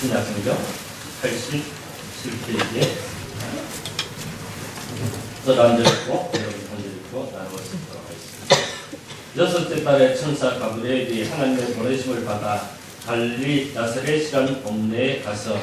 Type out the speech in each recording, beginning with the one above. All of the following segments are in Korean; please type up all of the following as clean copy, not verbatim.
신약성경 87페이지에 한 절 읽고 여러분 한 절 읽고 나누어 듣도록 하겠습니다. 여섯째 달에 천사 가브리엘이 하나님의 보내심을 받아 갈릴리 나사렛이라는 동네에 가서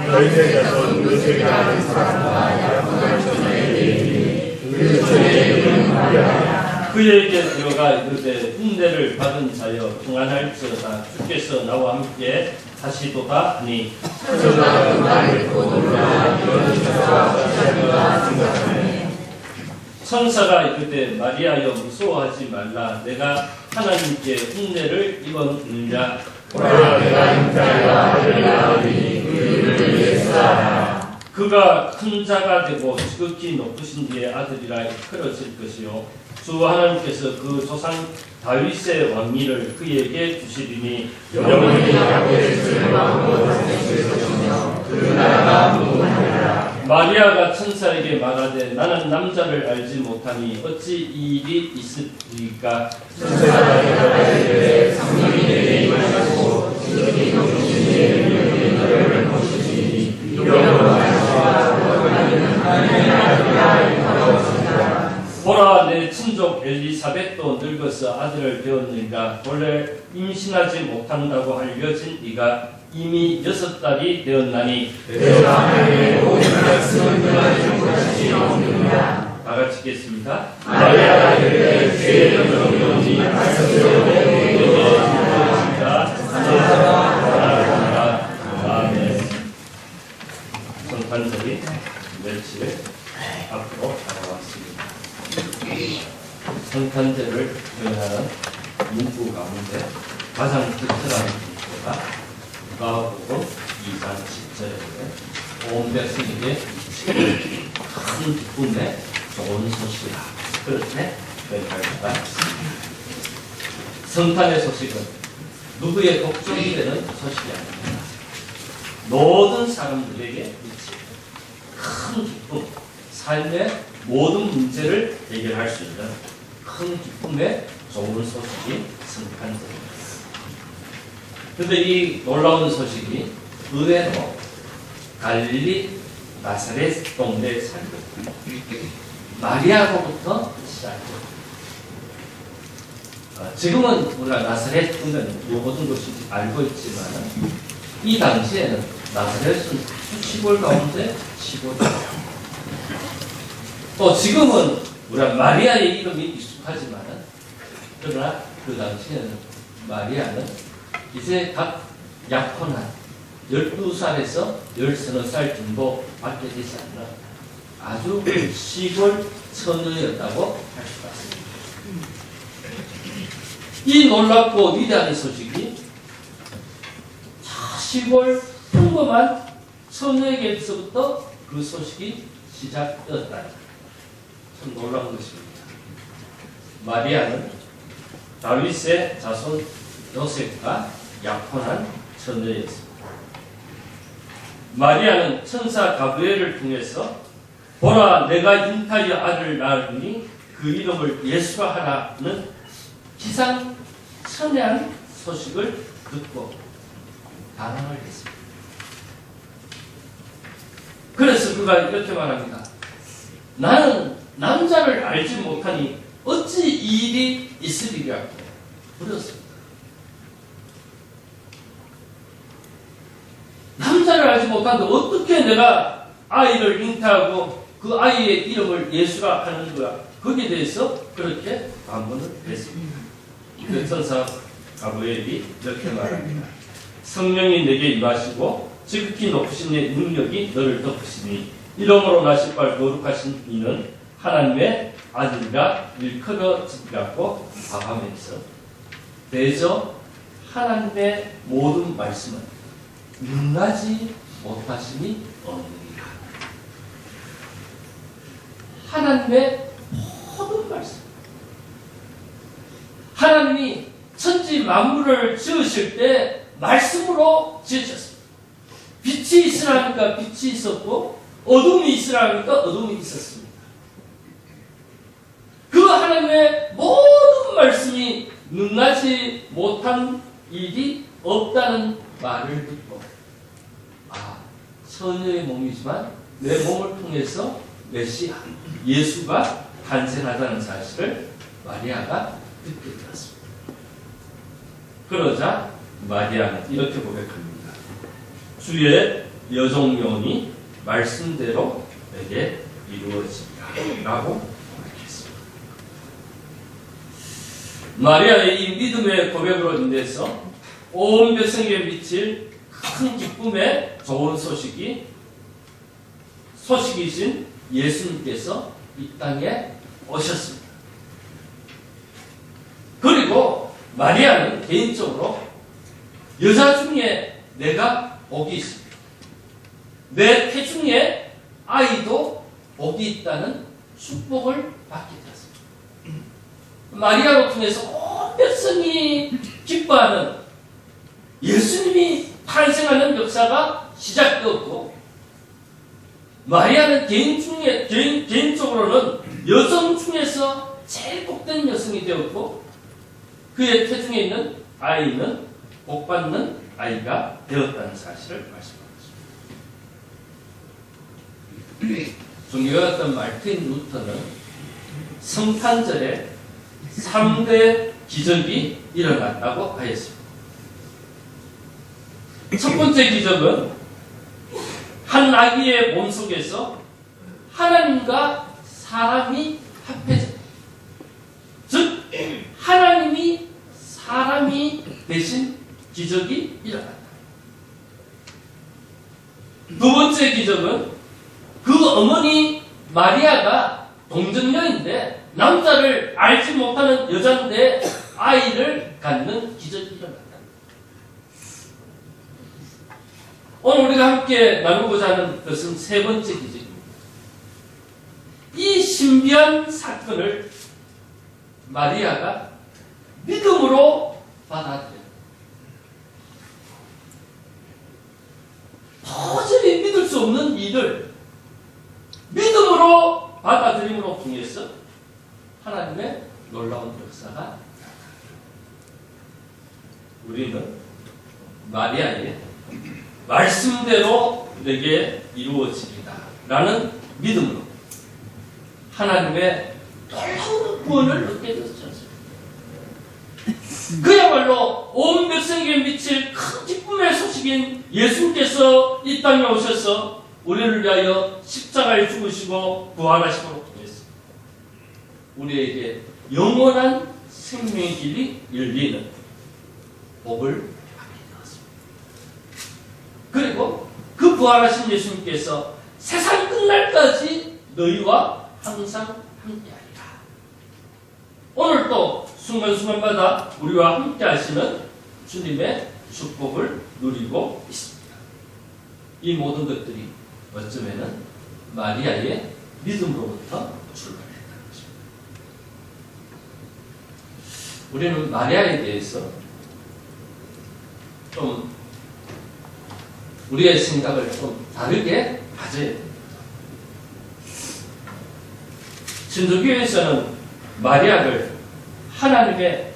너희의 자손 요셉이 아는 사람과 야곱의 자손에게 그 주의 이름은 마리아라. 그에게 들어가 이르되 흉내를 받은 자여 평안할지어다 주께서 나와 함께 하시도다 하니 천사가 그 말을 듣고 놀라 일어나서 자기가 생각하네. 천사가 이르되 마리아여 무서워하지 말라 내가 하나님께 흉내를 입었느냐 보라 내가 잉태하여 아들을 낳으리니 그 이름을 예수하라. 그가 큰 자가 되고 지극히 높으신 뒤에 아들이라 이끌어질 것이요 주 하나님께서 그 조상 다윗의 왕위를 그에게 주시리니 영원히 야곱의 집을 왕으로 다스릴 것이며 그 나라가 무궁하리라. 마리아가 천사에게 말하되 나는 남자를 알지 못하니 어찌 이 일이 있으리까 천사가 대답하되 성령이 내게 임하시고 지극히 높으신 이의 능력이 너를 거두시니 이러므로 말씀과 거듭나는 하나님의 아들이라 일컬어지리라. 보라 내 친족 엘리사벳도 늙어서 아들을 배웠느니라 본래 임신하지 못한다고 알려진 이가 이미 6달이 되었나니 내가 하나님의 모든 말씀을 그만할 것이 없느니라. 다 같이 읽겠습니다. 마리아가 이르되 주의 영광이 오니 말씀대로 내게 이루어지리라. 아멘. 성탄절이 며칠 앞으로 다가왔습니다. 성탄절을 표현하는 문구 가운데 가장 특별한 문구가 누가복음 2장 10절에 온 백성에게 큰 기쁨의 좋은 소식이라 그렇게 표현할 수가 있습니다. 성탄의 소식은 누구의 걱정이 되는 소식이 아닙니다. 모든 사람들에게 미치는 큰 기쁨, 삶의 모든 문제를 해결할 수 있는 큰 기쁨의 좋은 소식이 성탄절입니다. 그런데 이 놀라운 소식이 의외로 갈릴리 나사렛 동네에 살고 마리아로부터 시작합니다. 지금은 우리가 나사렛 동네는 모든 것이 알고 있지만 이 당시에는 나사렛은 시골 가운데 시골이에요. 또 지금은 우리가 마리아의 이름이 익숙하지만 그러나 그 당시에는 마리아는 이제 각 약혼한 12살에서 13살 정도 밖에 되지 않는 아주 시골 처녀였다고 할 수가 있습니다. 이 놀랍고 위대한 소식이 시골 평범한 처녀에게서부터 그 소식이 시작되었다. 참 놀라운 것입니다. 마리아는 다윗의 자손 요셉과 약혼한 처녀였습니다. 마리아는 천사 가브리엘을 통해서 보라 내가 잉타하여 아들을 낳으니 그 이름을 예수라 하라는 기상천외한 소식을 듣고 반항을 했습니다. 그래서 그가 이렇게 말합니다. 나는 남자를 알지 못하니 어찌 이 일이 있으리라고 물었습니다. 남자를 알지 못하는데 어떻게 내가 아이를 잉태하고 그 아이의 이름을 예수라 하는 거야? 거기에 대해서 그렇게 반문을 했습니다. 그 천사 가브리엘이 이렇게 말합니다. 성령이 내게 임하시고 지극히 높으신 의 능력이 너를 덮으시니 이러므로 나시발 거룩하신 이는 하나님의 아들이라 일컬어지리라고 하면서 대저 하나님의 모든 말씀은 능하지 못하심이 없느니라. 하나님의 모든 말씀. 하나님이 천지 만물을 지으실 때 말씀으로 지으셨습니다. 빛이 있으라 하니까 빛이 있었고 어둠이 있으라 하니까 어둠이 있었습니다. 그 하나님의 모든 말씀이 능하지 못한 일이 없다는 말을 듣고 처녀의 몸이지만 내 몸을 통해서 메시아 예수가 탄생하다는 사실을 마리아가 듣게 되었습니다. 그러자 마리아는 이렇게 고백합니다. 주의 여종용이 말씀대로 내게 이루어지리라 라고 고백했습니다. 마리아의 이 믿음의 고백으로 인해서 온 백성에게 미칠 큰 기쁨의 좋은 소식이신 예수님께서 이 땅에 오셨습니다. 그리고 마리아는 개인적으로 여자 중에 내가 복이 있습니다. 내 태중에 아이도 복이 있다는 축복을 받게 되었습니다. 마리아로 통해서 온 백성이 기뻐하는 예수님이 탄생하는 역사가 시작되었고, 마리아는 개인적으로는 여성 중에서 제일 복된 여성이 되었고, 그의 태중에 있는 아이는 복받는 아이가 되었다는 사실을 말씀하셨습니다. 존경했던 마르틴 루터는 성탄절에 3대 기적이 일어났다고 하였습니다. 첫 번째 기적은 한 아기의 몸속에서 하나님과 사람이 합해졌다. 즉 하나님이 사람이 되신 기적이 일어났다. 두 번째 기적은 그 어머니 마리아가 동정녀인데 남자를 알지 못하는 여자인데 아이를 갖는 기적이 일어났다. 오늘 우리가 함께 나누고자 하는 것은 세 번째 기적입니다. 이 신비한 사건을 마리아가 믿음으로 받아들여요. 도저히 믿을 수 없는 일을 믿음으로 받아들임으로 통해서 하나님의 놀라운 역사가 나타납니다. 우리는 마리아의 말씀대로 내게 이루어지리다 라는 믿음으로 하나님의 놀라운 구원을 얻게 되었지 않습니까? 그야말로 온 백성에게 미칠 큰 기쁨의 소식인 예수님께서 이 땅에 오셔서 우리를 위하여 십자가에 죽으시고 부활하심으로 통해서 우리에게 영원한 생명의 길이 열리는 복을 받게 되었습니다. 그리고 그 부활하신 예수님께서 세상 끝날까지 너희와 항상 함께하리라. 오늘도 순간순간마다 우리와 함께하시는 주님의 축복을 누리고 있습니다. 이 모든 것들이 어쩌면은 마리아의 믿음으로부터 출발했다는 것입니다. 우리는 마리아에 대해서 좀 우리의 생각을 좀 다르게 가져야 됩니다. 신조교에서는 마리아를 하나님의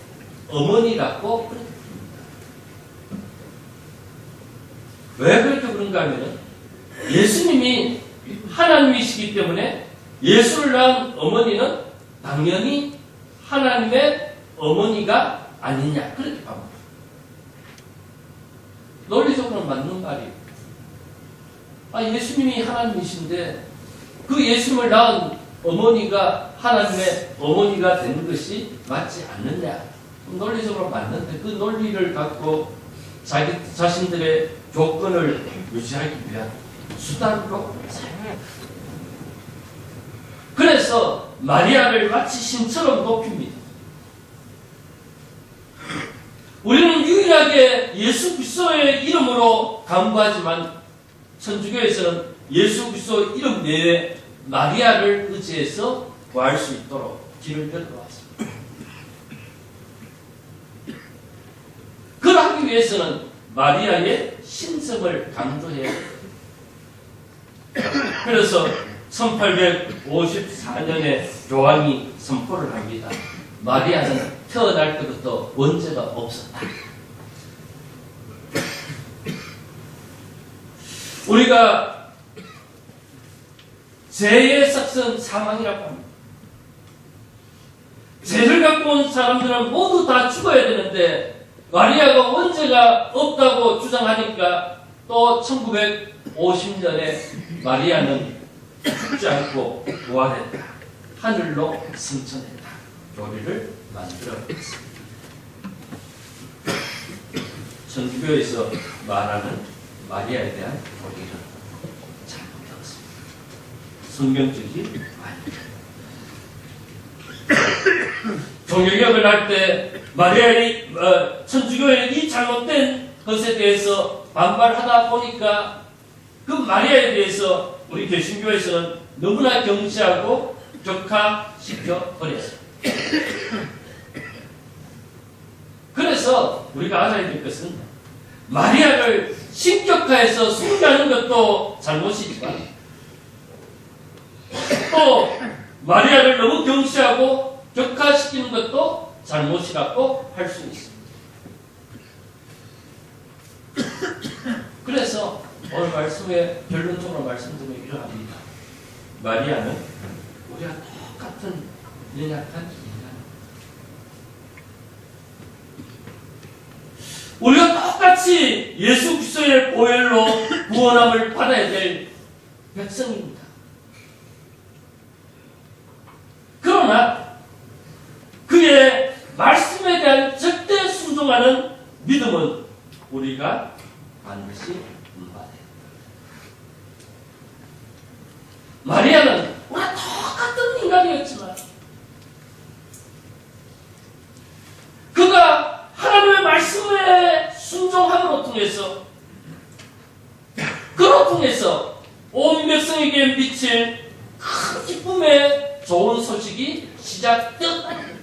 어머니라고 그렇게 부릅니다. 왜 그렇게 그런가 하면 예수님이 하나님이시기 때문에 예수를 낳은 어머니는 당연히 하나님의 어머니가 아니냐 그렇게 봅니다. 논리적으로는 맞는 말이에요. 예수님이 하나님이신데 그 예수님을 낳은 어머니가 하나님의 어머니가 되는 것이 맞지 않느냐. 논리적으로 맞는데 그 논리를 갖고 자기 자신들의 조건을 유지하기 위한 수단으로 사용해요. 그래서 마리아를 마치 신처럼 높입니다. 우리는 유일하게 예수 그리스도의 이름으로 간구하지만 천주교에서는 예수 그리스도 이름 내에 마리아를 의지해서 구할 수 있도록 길을 열어왔습니다. 그러하기 위해서는 마리아의 신성을 강조해야 합니다. 그래서 1854년에 요한이 선포를 합니다. 마리아는 태어날 때부터 원죄가 없었다. 우리가 죄의 삭은 사망이라고 합니다. 죄를 갖고 온 사람들은 모두 다 죽어야 되는데 마리아가 원죄가 없다고 주장하니까 또 1950년에 마리아는 죽지 않고 부활했다. 하늘로 승천했다. 교리를 만들어냈습니다. 천주교에서 말하는 마리아에 대한 교리는 잘못되었습니다. 성경적이 아닙니다. 종교개혁을 할 때 마리아의 천주교의 이 잘못된 것에 대해서 반발하다 보니까 그 마리아에 대해서 우리 개신교에서는 너무나 경시하고 격화시켜 버렸습니다. 그래서 우리가 알아야 될 것은 마리아를 신격화해서 숭배하는 것도 잘못이지만 또 마리아를 너무 경시하고 격화시키는 것도 잘못이라고 할 수 있습니다. 그래서 오늘 말씀에 결론적으로 말씀드리면 이러합니다. 마리아는 우리가 똑같은 연약한 인간, 우리가 똑같이 예수 그리스도의 보혈로 구원함을 받아야 될 백성입니다. 그러나 그의 말씀에 대한 절대 순종하는 믿음은 우리가 반드시 받아야 합니다. 마리아는 우리가 똑같은 인간이었지만 그가 하나님의 말씀에 순종함으로 통해서 그로 통해서 온 백성에게 미칠 큰 기쁨의 좋은 소식이 시작되었다.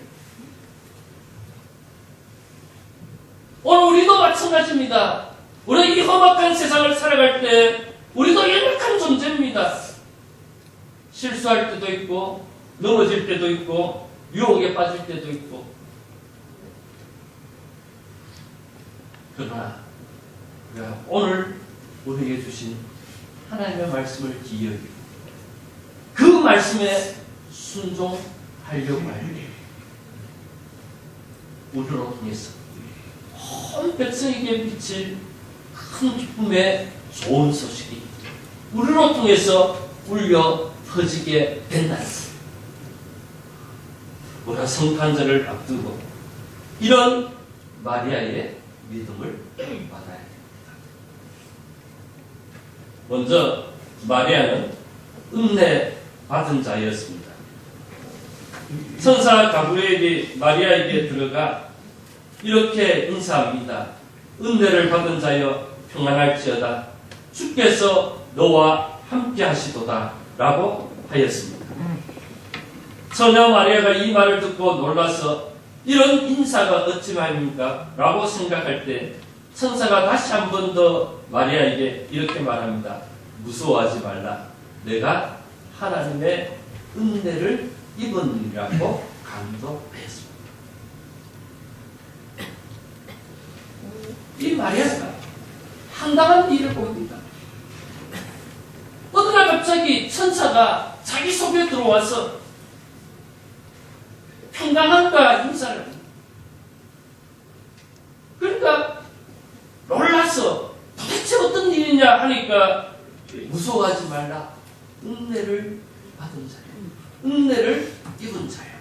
오늘 우리도 마찬가지입니다. 우리 이 험악한 세상을 살아갈 때 우리도 연약한 존재입니다. 실수할 때도 있고 넘어질 때도 있고 유혹에 빠질 때도 있고 그러나 우리가 오늘 우리에게 주신 하나님의 말씀을 기억하고 그 말씀에 순종하려고 할 때 우리로 통해서 온 백성에게 미칠 큰 기쁨의 좋은 소식이 우리로 통해서 울려 퍼지게 된다. 우리가 성탄절을 앞두고 이런 마리아의 믿음을 받아야 됩니다. 먼저 마리아는 은혜 받은 자였습니다. 천사 가브리엘이 마리아에게 들어가 이렇게 인사합니다. 은혜를 받은 자여 평안할지어다. 주께서 너와 함께 하시도다 라고 하였습니다. 처녀 마리아가 이 말을 듣고 놀라서 이런 인사가 어찌 말입니까? 라고 생각할 때 천사가 다시 한 번 더 마리아에게 이렇게 말합니다. 무서워하지 말라. 내가 하나님의 은혜를 입은이라고 강조했습니다. 이 마리아가 황당한 일을 보입니다. 어느 날 갑자기 천사가 자기 속에 들어와서 평강함과 인사를 합니다. 그러니까 놀라서 도대체 어떤 일이냐 하니까 무서워하지 말라. 은혜를 받은 자야. 은혜를 입은 자야.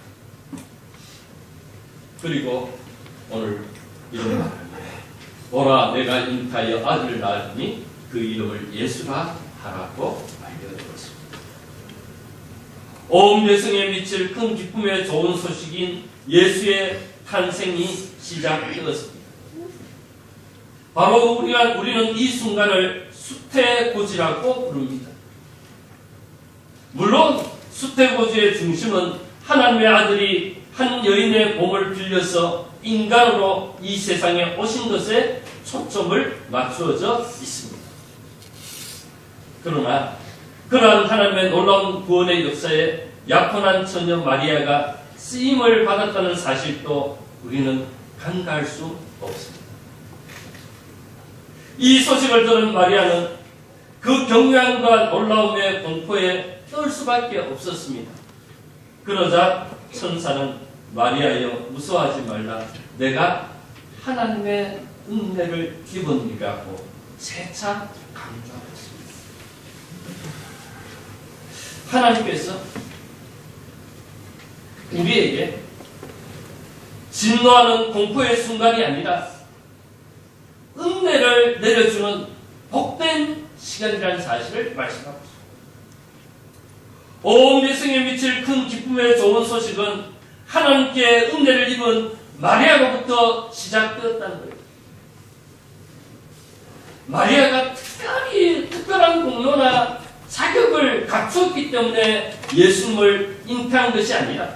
그리고 오늘 이런 말을 합니다. 보라 내가 잉타하여 아들을 낳으니 그 이름을 예수라 하라고 알려드렸습니다. 온 백성에 미칠 큰 기쁨의 좋은 소식인 예수의 탄생이 시작되었습니다. 바로 우리는 이 순간을 수태고지라고 부릅니다. 물론 수태고지의 중심은 하나님의 아들이 한 여인의 몸을 빌려서 인간으로 이 세상에 오신 것에 초점을 맞추어져 있습니다. 그러나 그러한 하나님의 놀라운 구원의 역사에 약혼한 처녀 마리아가 쓰임을 받았다는 사실도 우리는 간과할 수 없습니다. 이 소식을 들은 마리아는 그 경외함과 놀라움의 공포에 떨 수밖에 없었습니다. 그러자 천사는 마리아여 무서워하지 말라. 내가 하나님의 은혜를 입으니라고 재차 강조하였습니다. 하나님께서 우리에게 진노하는 공포의 순간이 아니라 은혜를 내려주는 복된 시간이라는 사실을 말씀하고 있습니다. 온 백성에 미칠 큰 기쁨의 좋은 소식은 하나님께 은혜를 입은 마리아로부터 시작되었다는 거예요. 마리아가 특별한 공로나 자격을 갖추었기 때문에 예수님을 잉태한 것이 아니라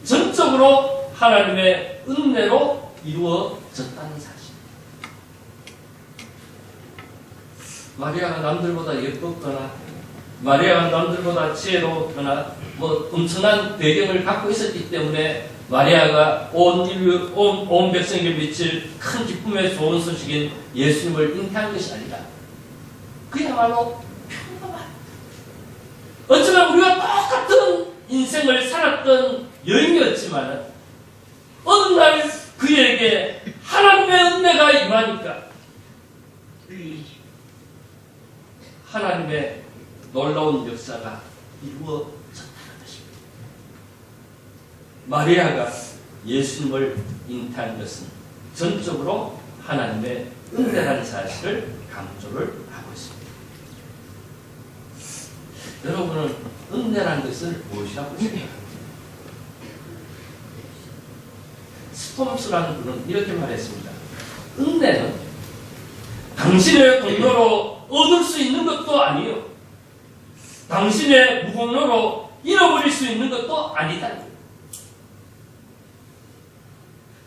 전적으로 하나님의 은혜로 이루어졌다는 사실. 마리아가 남들보다 예뻤거나 마리아가 남들보다 지혜롭거나 엄청난 배경을 갖고 있었기 때문에 마리아가 온 백성에게 미칠 큰 기쁨의 좋은 소식인 예수님을 잉태한 것이 아니라 그야말로 평범한, 어쩌면 우리가 똑같은 인생을 살았던 여인이었지만 어느 날 그에게 하나님의 은혜가 임하니까 하나님의 놀라운 역사가 이루어졌다는 것입니다. 마리아가 예수님을 잉태한 것은 전적으로 하나님의 은혜라는 사실을 강조를 하고 있습니다. 여러분은 은혜라는 것을 무엇이라고 생각합니까? 스톰스라는 분은 이렇게 말했습니다. 은혜는 당신의 공로로 얻을 수 있는 것도 아니요, 당신의 무공로로 잃어버릴 수 있는 것도 아니다.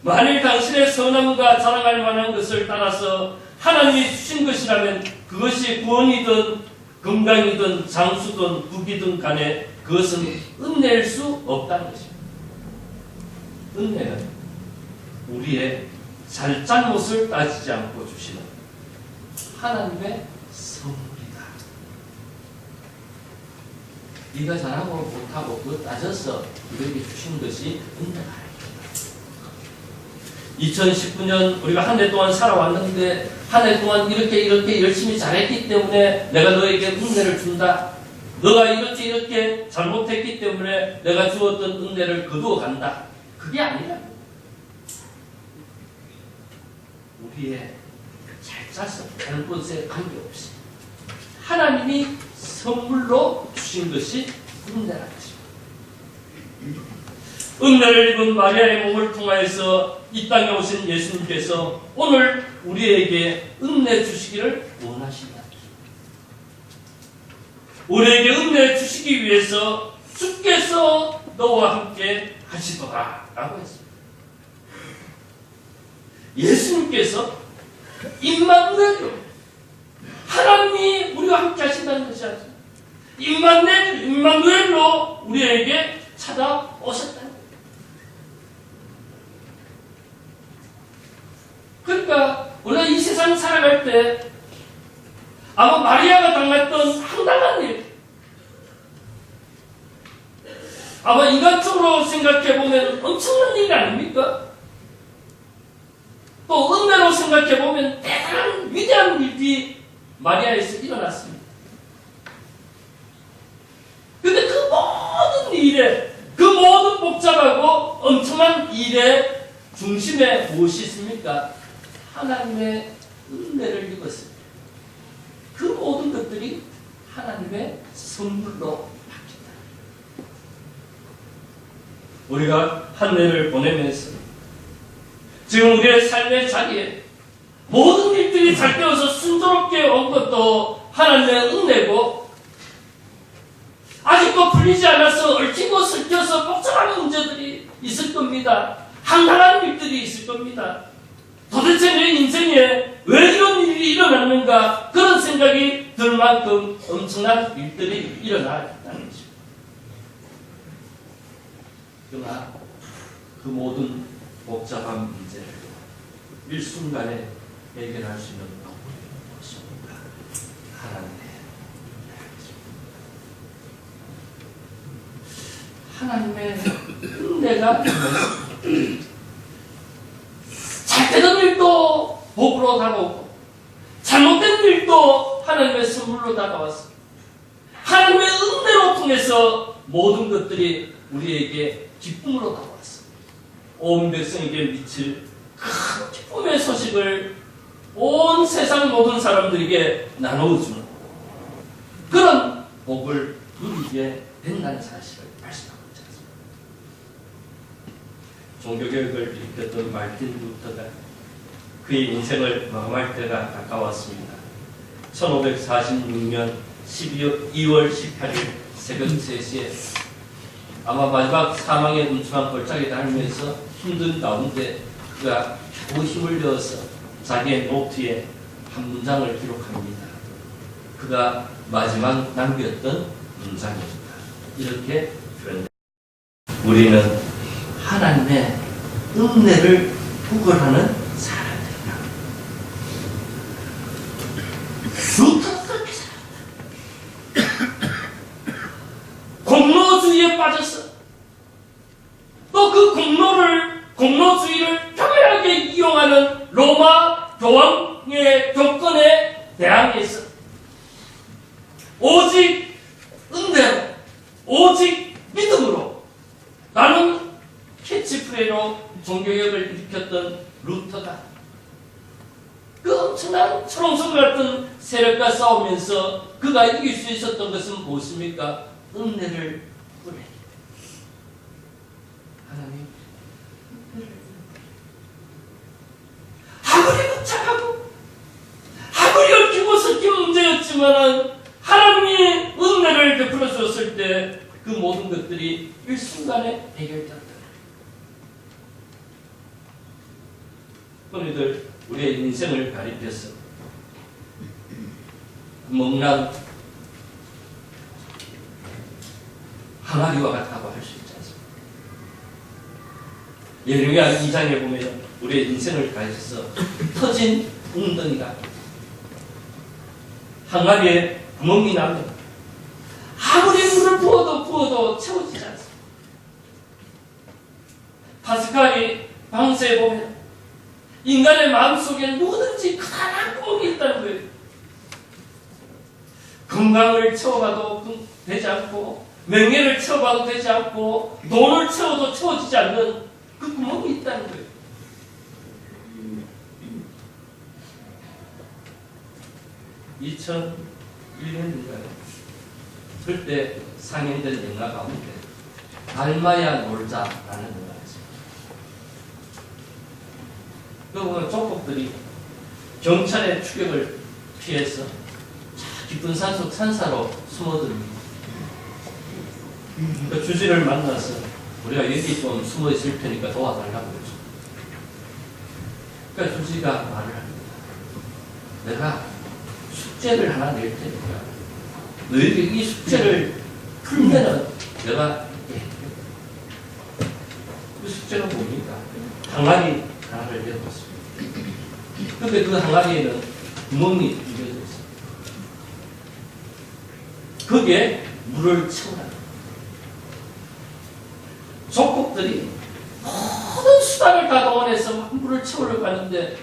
만일 당신의 선함과 자랑할 만한 것을 따라서 하나님이 주신 것이라면 그것이 구원이든 건강이든 장수든 부귀든 간에 그것은 은혜일 수 없다는 것입니다. 은혜는 우리의 잘잘못을 따지지 않고 주시는 하나님의 선물이다. 네가 잘하고 못하고 그거 따져서 우리에게 주신 것이 은혜가 아닙니다. 2019년 우리가 한 해 동안 살아왔는데 한 해 동안 이렇게 열심히 잘했기 때문에 내가 너에게 은혜를 준다. 너가 이렇게 잘못했기 때문에 내가 주었던 은혜를 거두어 간다. 그게 아니라 우리의 잘못에 관계없이 하나님이 선물로 주신 것이 은혜라는 것입니다. 은혜를 입은 마리아의 몸을 통하여서 이 땅에 오신 예수님께서 오늘 우리에게 은혜 주시기를 원하신다. 우리에게 은혜 주시기 위해서 주께서 너와 함께 하시더라 라고 했습니다. 예수님께서 임마누엘로 하나님이 우리와 함께 하신다는 것이 아니라 임마누엘로 우리에게 찾아오셨다는 거예요. 그러니까 우리가 이 세상 살아갈 때 아마 마리아가 당했던 황당한 일, 아마 인간적으로 생각해보면 엄청난 일 아닙니까? 또 은혜로 생각해보면 대단한 위대한 일이 마리아에서 일어났습니다. 근데 그 모든 일에, 그 모든 복잡하고 엄청난 일의 중심에 무엇이 있습니까? 하나님의 은혜를 입었습니다. 그 모든 것들이 하나님의 선물로 바뀐다. 우리가 한 해를 보내면서 지금 우리의 삶의 자리에 모든 일들이 잘 되어서 순조롭게 온 것도 하나님의 은혜고, 아직도 풀리지 않아서 얽히고 설켜서 복잡한 문제들이 있을 겁니다. 황당한 일들이 있을 겁니다. 도대체 내 인생에 왜 이런 일이 일어났는가, 그런 생각이 들 만큼 엄청난 일들이 일어났다는 것입니다. 그러나 그 모든 복잡한 문제를 일순간에 해결할 수 있는 방법이 무엇입니까? 하나님의 하나님의 은혜가 잘되던 일도 복으로 다가오고 잘못된 일도 하나님의 선물로 다가왔습니다. 하나님의 은혜로 통해서 모든 것들이 우리에게 기쁨으로 다가왔습니다. 온 백성에게 미칠 큰 기쁨의 소식을 온 세상 모든 사람들에게 나누어주는 그런 복을 누리게 된다는 사실을 말씀하고 있지 않습니까? 종교개혁을 일으켰던 마르틴 루터가 그의 인생을 마감할 때가 가까웠습니다. 1546년 2월 18일 새벽 3시에 아마 마지막 사망의 음침한 골짜기에 달리면서 힘든 가운데 그가 겨우 힘을 내어서 자기의 노트에 한 문장을 기록합니다. 그가 마지막 남겼던 문장입니다. 이렇게 표현됩니다. 우리는 하나님의 은혜를 구걸하는 사람들이다. 루터가 그렇게 살았다. 공로주의에 빠져서 또 그 공로주의를 교묘하게 이용하는 로마 교황의 교권에 대항해서 오직 은혜로 오직 믿음으로 나는 캐치프레이로 종교개혁을 일으켰던 루터가 그 엄청난 초롱성 같은 세력과 싸우면서 그가 이길 수 있었던 것은 무엇입니까? 은혜를 구했기 때문에. 하나님 아무리 복잡하고 아무리 얽히고 섞인 문제였지만은 하나님이 은혜를 베풀어 주었을 때 그 모든 것들이 일순간에 해결되었다. 우리들 우리의 인생을 가리켜서 먹는 항아리와 같다고 할 수 있지 않습니까? 예레미야 2장에 보면 우리의 인생을 가리켜서 터진 웅덩이가 항아리에 구멍이 나면 아무리 물을 부어도 채워지지 않습니다. 파스칼이 방세에 보면 인간의 마음속에 누구든지 커다란 구멍이 있다는 거예요. 건강을 채워봐도 되지 않고 명예를 채워봐도 되지 않고 돈을 채워도 채워지지 않는 그 구멍이 있다는 거예요. (2001년인가요) 그때 상영된 영화 가운데 닮아야 놀자라는 영화가 있습니다. 그 보면 족복들이 경찰의 추격을 피해서 깊은 산속 산사로 숨어듭니다. 그 주지를 만나서 우리가 여기 좀 숨어 있을 테니까 도와달라고 그러죠. 그러니까 주지가 말을 합니다. 내가 숙제를 하나 낼 테니까 너희들이 이 숙제를 풀면은 내가 그 숙제는 뭡니까? 항아리 하나를 내어봤습니다. 그런데 그 항아리에는 구멍이 뚫려져 있습니다. 거기에 물을 채우라. 족국들이 모든 수단을 다 동원해서 물을 채우려고 하는데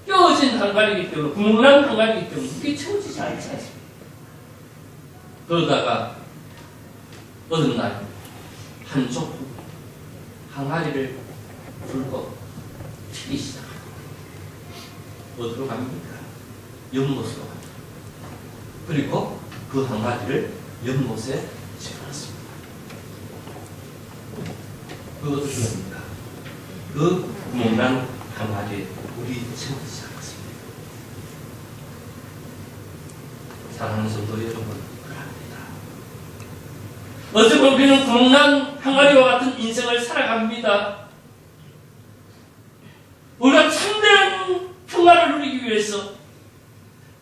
껴진 항아리이기 때문에 구멍난 항아리이기 때문에 그게 채워지지 않지 않습니까? 그러다가 어느 날 한 족국 항아리를 불고 튀기 시작합니다. 어디로 갑니까? 연못으로 갑니다. 그리고 그 항아리를 연못에 집어넣습니다. 그 어떻게 됩니까? 그 구멍난 항아리에 물이 채워지지 않았습니다. 사랑하는 성도 여러분, 어쩌면 우리는 구멍난 항아리와 같은 인생을 살아갑니다. 우리가 참된 평화를 누리기 위해서,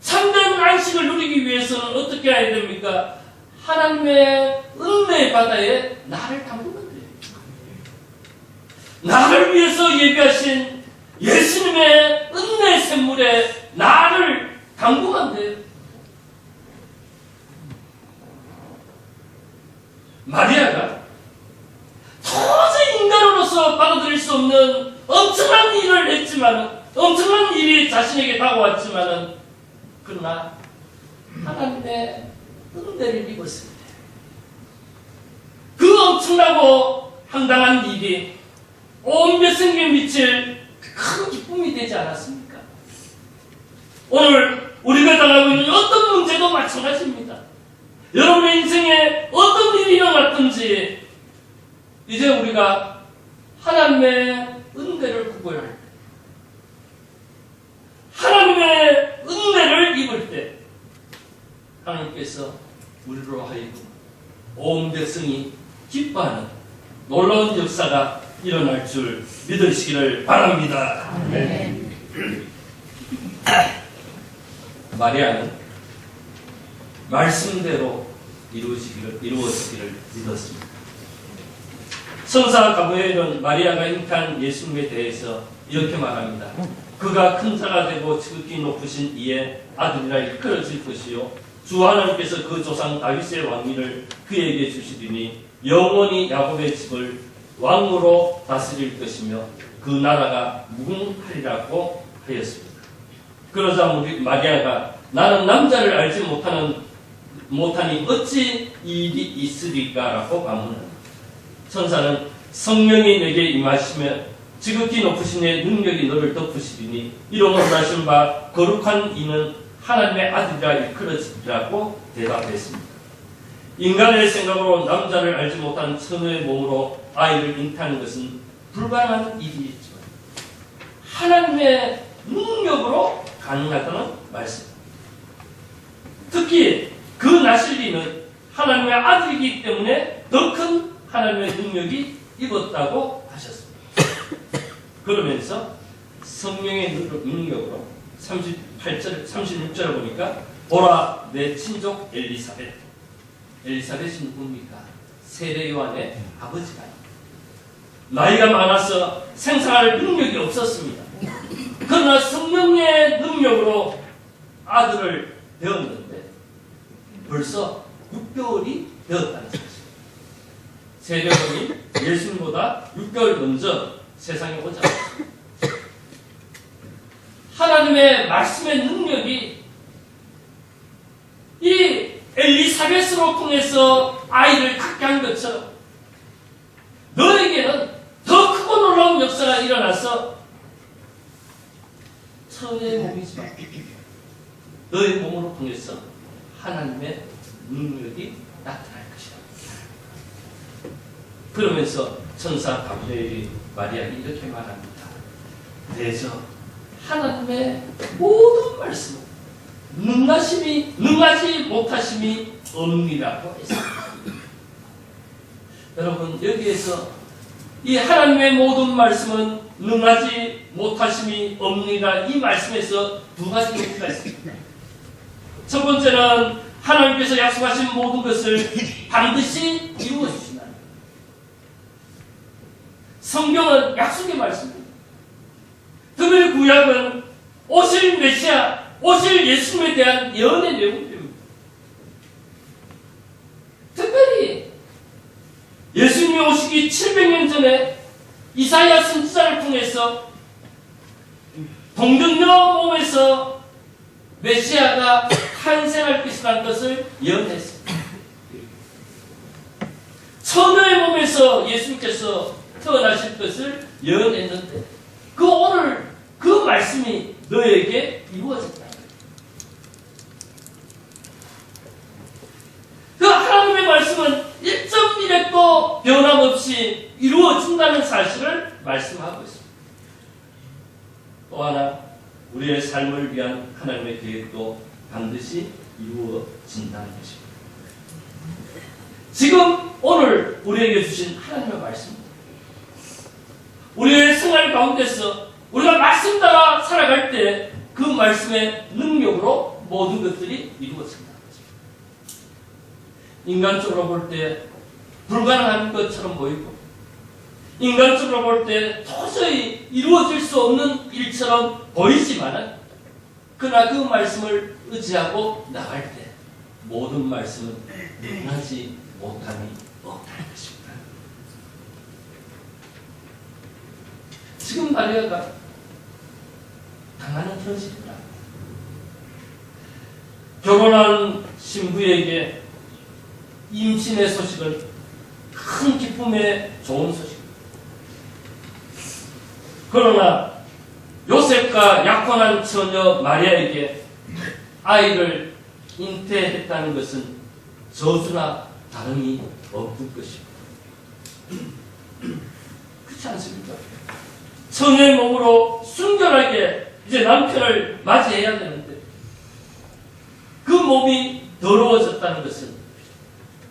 참된 안식을 누리기 위해서는 어떻게 해야 됩니까? 하나님의 은혜의 바다에 나를 담그면 돼요. 나를 위해서 예비하신 예수님의 은혜의 샘물에 나를 담그면 돼요. 마리아가 엄청난 일을 했지만, 엄청난 일이 자신에게 다가왔지만은, 그러나 하나님의 은혜를 입었을 때, 그 엄청나고 황당한 일이 온 백성에게 미칠 큰 기쁨이 되지 않았습니까? 오늘 우리가 당하고 있는 어떤 문제도 마찬가지입니다. 여러분의 인생에 어떤 일이 일어났든지 이제 우리가 하나님의 은혜를 구해야 할 때, 하나님의 은혜를 입을 때 하나님께서 우리로 하여금 온 백성이 기뻐하는 놀라운 역사가 일어날 줄 믿으시기를 바랍니다. 아멘. 마리아는 말씀대로 이루어지기를 믿었습니다. 천사 가브리엘은 마리아가 잉태한 예수님에 대해서 이렇게 말합니다. 그가 큰 자가 되고 지극히 높으신 이의 아들이라 일컬어질 것이요 주 하나님께서 그 조상 다윗의 왕위를 그에게 주시리니 영원히 야곱의 집을 왕으로 다스릴 것이며 그 나라가 무궁하리라고 하였습니다. 그러자 우리 마리아가 나는 남자를 알지 못하니 어찌 이 일이 있으리까라고 반문합니다. 천사는 성령이 내게 임하시며 지극히 높으신 이의 능력이 너를 덮으시리니 이로 말하신 바 거룩한 이는 하나님의 아들이라 일컬어지리라고 대답했습니다. 인간의 생각으로 남자를 알지 못한 처녀의 몸으로 아이를 잉태하는 것은 불가능한 일이지만 하나님의 능력으로 가능하다는 말씀입니다. 특히 그 나실리는 하나님의 아들이기 때문에 더 큰 하나님의 능력이 입었다고 하셨습니다. 그러면서 성령의 능력으로 36절을 보니까 보라 내 친족 엘리사벳. 엘리사벳이 누굽니까? 세례 요한의 아버지가 나이가 많아서 생산할 능력이 없었습니다. 그러나 성령의 능력으로 아들을 배웠는데 벌써 6개월이 되었다는 사실. 세례요한이 예수님보다 6개월 먼저 세상에 오지 않았습니다. 하나님의 말씀의 능력이 이 엘리사벳으로 통해서 아이를 갖게 한 것처럼 너에게는 더 크고 놀라운 역사가 일어나서 처녀의 몸이지만 너의 몸으로 통해서 하나님의 능력이 나타날 것이다. 그러면서 천사 가브리엘이 마리아에게 이렇게 말합니다. 대저 하나님의 모든 말씀은 능하지 못하심이 없니라고 했습니다. 여러분 여기에서 이 하나님의 모든 말씀은 능하지 못하심이 없니라 이 말씀에서 두 가지 의미가 있습니다. 첫 번째는 하나님께서 약속하신 모든 것을 반드시 이루어 주신다. 성경은 약속의 말씀입니다. 특별히 구약은 오실 메시아, 오실 예수님에 대한 예언의 내용들입니다. 특별히 예수님이 오시기 700년 전에 이사야 선지자를 통해서 동정녀 몸에서 메시아가 탄생할 것이라는 것을 예언했습니다. 처녀의 몸에서 예수님께서 태어나실 것을 예언했는데 오늘 그 말씀이 너에게 이루어졌다. 그 하나님의 말씀은 1.1획도 변함없이 이루어진다는 사실을 말씀하고 있습니다. 또 하나 우리의 삶을 위한 하나님의 계획도 반드시 이루어진다는 것입니다. 지금 오늘 우리에게 주신 하나님의 말씀입니다. 우리의 생활 가운데서 우리가 말씀 따라 살아갈 때 그 말씀의 능력으로 모든 것들이 이루어진다는 것입니다. 인간적으로 볼 때 불가능한 것처럼 보이고 인간적으로 볼 때 도저히 이루어질 수 없는 일처럼 보이지만은 그러나 그 말씀을 의지하고 나갈 때 모든 말씀은 능하지 못함이 없다는 것입니다. 지금 마리아가 당하는 현실이다. 결혼한 신부에게 임신의 소식은 큰 기쁨의 좋은 소식입니다. 그러나 요셉과 약혼한 처녀 마리아에게 아이를 잉태했다는 것은 저주나 다름이 없을 것입니다. 그렇지 않습니까? 처녀의 몸으로 순결하게 이제 남편을 맞이해야 되는데 그 몸이 더러워졌다는 것은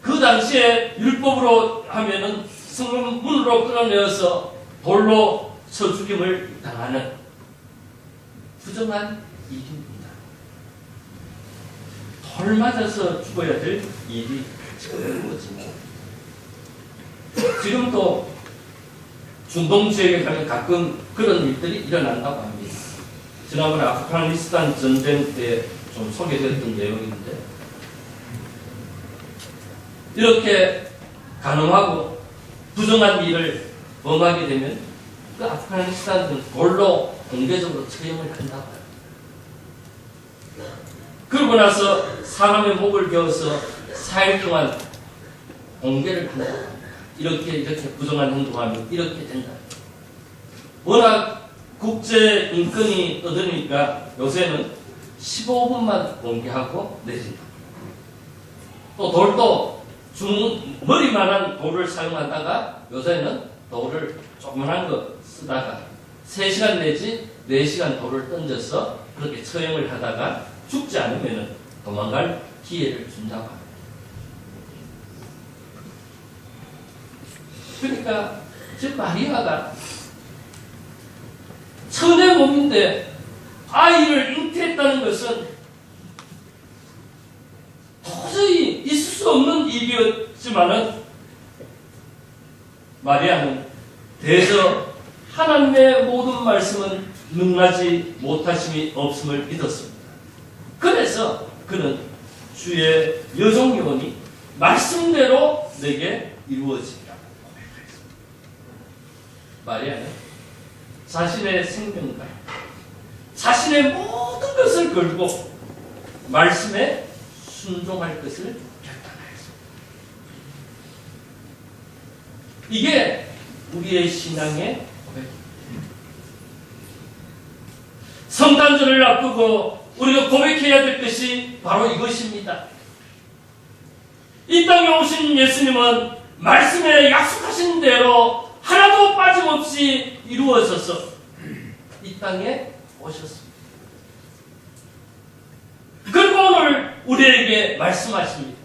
그 당시에 율법으로 하면은 성문으로 끌어내어서 돌로 쳐 죽임을 당하는 부정한 일입니다. 돌 맞아서 죽어야 될 일이 지금 이루어집니다. 지금도 중동 지역에 가면 가끔 그런 일들이 일어난다고 합니다. 지난번에 아프가니스탄 전쟁 때 좀 소개됐던 내용인데 이렇게 가늠하고 부정한 일을 범하게 되면 그 아프가니스탄은 돌로 공개적으로 처형을 한다고 해요. 그러고 나서 사람의 목을 베어서 4일 동안 공개를 한다고 합니다. 이렇게 부정한 행동하면 이렇게 된다. 워낙 국제 인권이 떠드니까 요새는 15분만 공개하고 내린다. 또 돌도 머리만한 돌을 사용하다가 요새는 돌을 조그만한 거 쓰다가 3시간 내지 4시간 돌을 던져서 그렇게 처형을 하다가 죽지 않으면 도망갈 기회를 준다고 합니다. 그러니까 지금 마리아가 처녀의 몸인데 아이를 잉태했다는 것은 도저히 있을 수 없는 일이었지만은 마리아는 대저 하나님의 모든 말씀은 능하지 못하심이 없음을 믿었습니다. 그래서 그는 주의 여종요원이 말씀대로 내게 이루어지리라고 고백했습니다. 마리아는 자신의 생명과 자신의 모든 것을 걸고 말씀에 순종할 것을 결단하였습니다. 이게 우리의 신앙의 고백입니다. 성탄절을 앞두고 우리가 고백해야 될 것이 바로 이것입니다. 이 땅에 오신 예수님은 말씀에 약속하신 대로 하나도 빠짐없이 이루어져서 이 땅에 오셨습니다. 그리고 오늘 우리에게 말씀하십니다.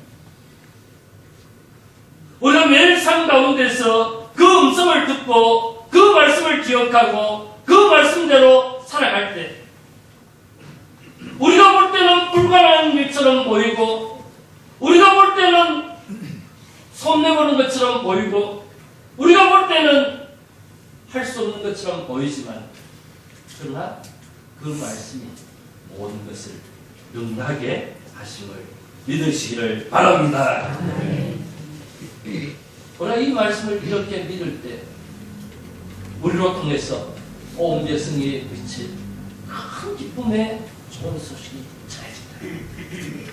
우리가 매일 삶 가운데서 그 음성을 듣고 그 말씀을 기억하고 그 말씀대로 살아갈 때 우리가 볼 때는 불가능한 일처럼 보이고 우리가 볼 때는 손내보는 것처럼 보이고 우리가 볼 때는 할 수 없는 것처럼 보이지만 그러나 그 말씀이 모든 것을 능하게 하심을 믿으시기를 바랍니다. 우리가 이 말씀을 이렇게 믿을 때 우리로 통해서 온 백성이 미칠 큰 기쁨의 좋은 소식이 전해진다.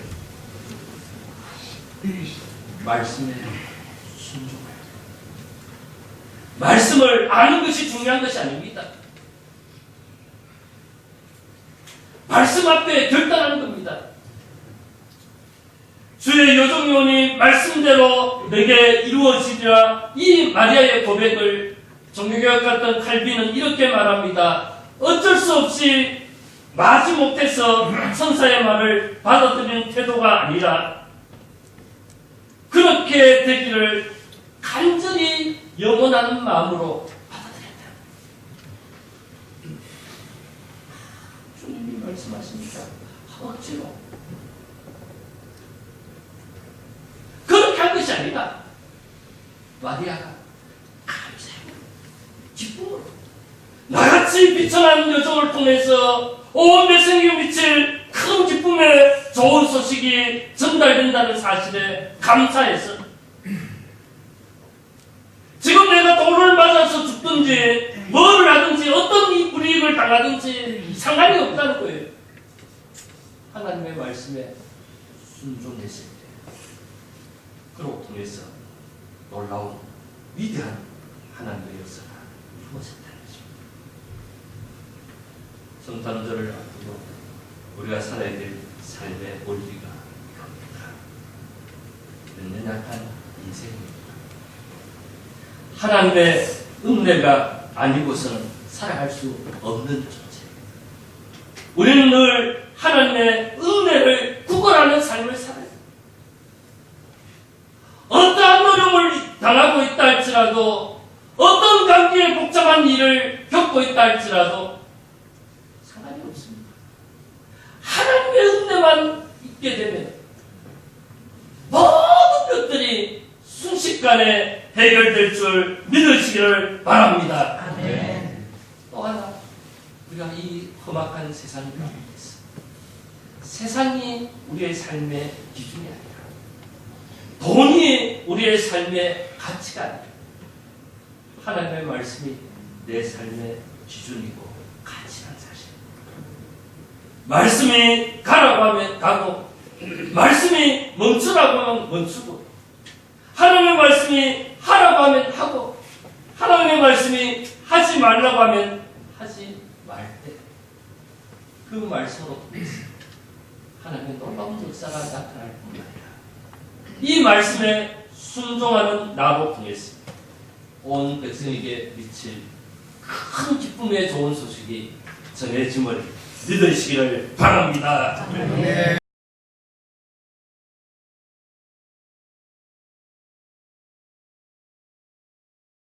말씀에 순종해야 돼. 말씀을 아는 것이 중요한 것이 아닙니다. 말씀 앞에 결단하는 겁니다. 주의 여종요원이 말씀대로 내게 이루어지리라. 이 마리아의 고백을 종교개혁 같은 칼빈은 이렇게 말합니다. 어쩔 수 없이 마지못해서 천사의 말을 받아들이는 태도가 아니라 그렇게 되기를 간절히 영원한 마음으로 받아들였다. 주님이 말씀하십니다. 억지로 그렇게 한 것이 아니라 마리아가 감사하고 기쁨으로 나같이 비천한 여정을 통해서 온 백성이 미칠 큰 기쁨의 좋은 소식이 전달된다는 사실에 감사해서 지금 지금 내가 돌을 맞아서 죽든지 뭐를 하든지 어떤 이 불이익을 당하든지 상관이 없다는 거예요. 하나님의 말씀에 순종했을 때 그로 통해서 놀라운 위대한 하나님의 역사가 이루어졌다는 것입니다. 성탄절을 앞두고 우리가 살아야 될 삶의 원리가 이겁니다. 연약한 인생입니다. 하나님의 은혜가 아니고서는 살아갈 수 없는 존재. 우리는 늘 하나님의 은혜를 구걸하는 삶을 살아야 합니다. 어떠한 어려움을 당하고 있다 할지라도, 어떤 관계에 복잡한 일을 겪고 있다 할지라도 상관이 없습니다. 하나님의 은혜만 있게 되면 모든 것들이 순식간에 해결될 줄 믿으시기를 바랍니다. 아멘. 또 하나, 우리가 이 험악한 세상 가운데서 세상이 우리의 삶의 기준이 아니라, 돈이 우리의 삶의 가치가 아니라, 하나님의 말씀이 내 삶의 기준이고 가치란 사실. 말씀이 가라고 하면 가고, 말씀이 멈추라고 하면 멈추고, 하나님의 말씀이 하라고 하면 하고, 하나님의 말씀이 하지 말라고 하면 하지 말 때, 그 말씀으로 통해서 하나님의 놀라운 역사가 나타날 뿐만 아니라 이 말씀에 순종하는 나로 통해서 온 백성에게 미칠 큰 기쁨의 좋은 소식이 전해짐을 믿으시기를 바랍니다. 아멘.